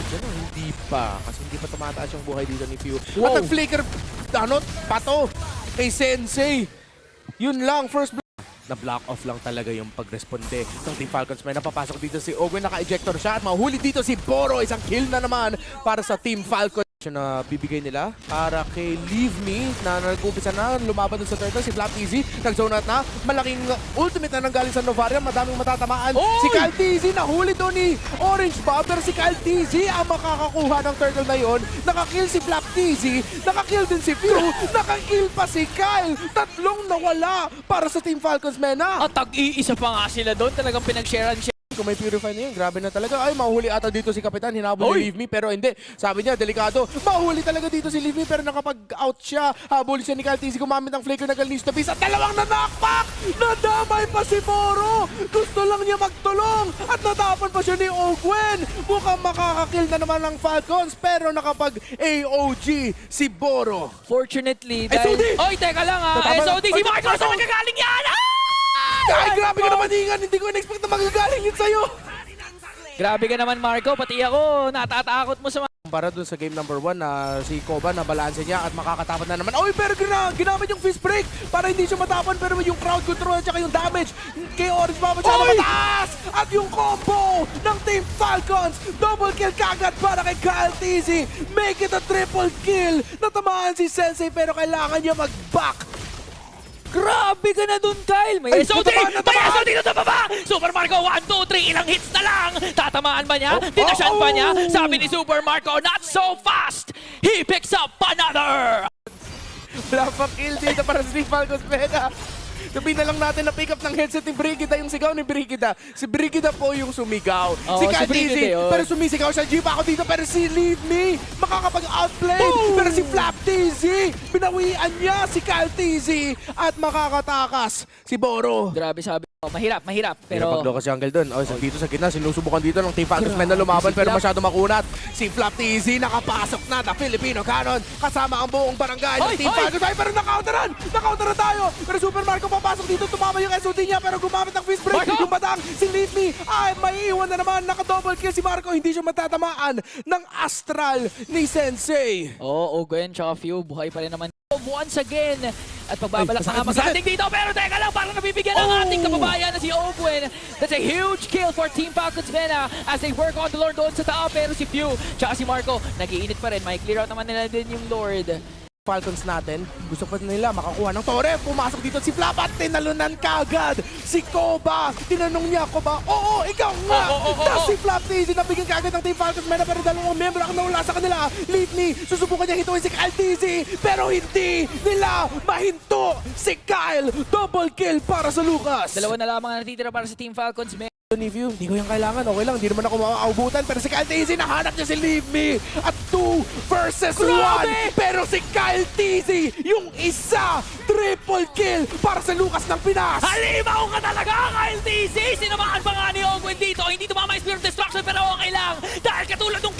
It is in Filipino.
Yan o, hindi pa. Kasi hindi pa tumataas yung buhay dito ni Few. Wow. At nag-flicker, pato kay Sensei. Yun lang, first blood. Na-block off lang talaga yung pagresponde ng Team Falcons. May napapasok dito si Ogwen, naka-ejector siya at mahuli dito si Boro. Isang kill na naman para sa Team Falcons. Na bibigay nila para kay Leave Me na nag-umpisa na lumaban dun sa turtle. Si Flap Easy nag-zone out na. Malaking ultimate na nanggaling sa Novaria. Madaming matatamaan. Oy! Si Kyle TZ nahuli doon ni Orange Bob. Pero si Kyle TZ ang makakakuha ng turtle na yon. Nakakill si Flap TZ. Nakakill din si Few. Nakakill pa si Kyle. Tatlong nawala para sa Team Falcons, Mena. At tag-iisa pa nga sila doon. Talagang pinag-sharean siya. Kung may purify na yun, grabe na talaga. Ay, mahuli ata dito si Kapitan. Hinabol ni Leave Me, pero hindi. Sabi niya, delikado. Mahuli talaga dito si Leave Me, pero nakapag-out siya. Habol siya ni Kyle TZ, gumamit ng flicker na galis na piece. At dalawang na-knockback! Nadamay pa si Boro! Gusto lang niya magtulong! At natapon pa siya ni Ogwen! Mukhang makakakill na naman ng Falcons, pero nakapag-AOG si Boro. Fortunately, SOD! Oy, teka lang ha. Tama- SOD, si Ay, Marco, tama- saan nagkagaling yan? Ay, grabe ka naman, Ingan! Hindi ko in-expect na magagaling yun sa'yo! Grabe ka naman, Marco. Pati ako, natatakot mo sa Para dun sa game number 1 na si Koba na balanse niya at makakatapon na naman. Oy, pero ginamit yung fist break para hindi siya matapon, pero yung crowd control at saka yung damage kay Orange Baba siya na mataas! At yung combo ng Team Falcons, double kill kagad para kay Kyle TZ. Make it a triple kill. Natamaan si Sensei pero kailangan niya mag-back. Grabe ka na dun, Kyle! May Ay, SOD! natamaan! May SOD na sa baba! Super Marco, 1, 2, 3, ilang hits na lang! Tatamaan ba niya? Dinasyan pa niya? Sabi ni Super Marco, not so fast! He picks up another! Wala pang kill dito para sa Team Falcons, Mega. Sabihin na lang natin na pick up ng headset ni Brigida, yung sigaw ni Brigida. Si Brigida po yung sumigaw. Oo, si si Kyle Brigida TZ, yun. pero sumisigaw siya. Jeep ako dito, pero si Leave Me makakapag-outplay. Pero si Flap TZ, pinawian niya si Kyle TZ at makakatakas si Boro. Grabe sabi ko, mahirap. Pero Pero si Jungle doon. Oh, dito sa gitna, sinusubukan dito ng Team Falcons men na lumaban pero masyado makunat. Si Flap TZ nakapasok na the Filipino Cannon kasama ang buong barangay ng Hoy, Team hoy! Falcons. Ay, pero nakaunteran! Nakaunteran tayo! Pero Super Marco papasok dito, tumama yung SOD niya pero gumamit ng fist break. Marco! Yung batang si Leave Me ay may iwan na naman. Naka-double kill si Marco. Hindi siya matatamaan ng astral ni Sensei. Oo, Ogwen tsaka Few, buhay pa rin naman. Once again, at pagbabalak Ay, na nga mag-ating dito, pero teka lang, parang nabibigyan ng ating kababayan na si Ogwen. That's a huge kill for Team Falcons Mena as they work on the Lord doon sa tao, pero si Few, tsaka si Marco, nag-iinit pa rin, may clear out naman nila din yung Lord. Falcons natin, gusto pa nila makakuha ng Torre. Pumasok dito si Flap at tinalunan kagad si Koba. Tinanong niya, Koba, oo, ikaw nga. Tapos si Flap TZ nabigyan kagad ng Team Falcons Mena pero dalawang member ang nawala sa kanila. Leave Me, susubukan niya hituin si Kyle TZ pero hindi nila mahinto si Kyle. Double kill para sa Lucas. Dalawa na lamang ang natitira para sa Team Falcons Mena. Review, hindi ko yung kailangan, okay lang, hindi naman ako makakaubutan pero si Kyle TZ nahanap niya si Leave Me at 2 versus 1 pero si Kyle TZ yung isa, triple kill para sa Lucas ng Pinas. Halimaw ka talaga, Kyle TZ! Sinamaan pa nga ni Ogwen dito, hindi tumama yung Spirit Destruction pero okay lang dahil katulad ng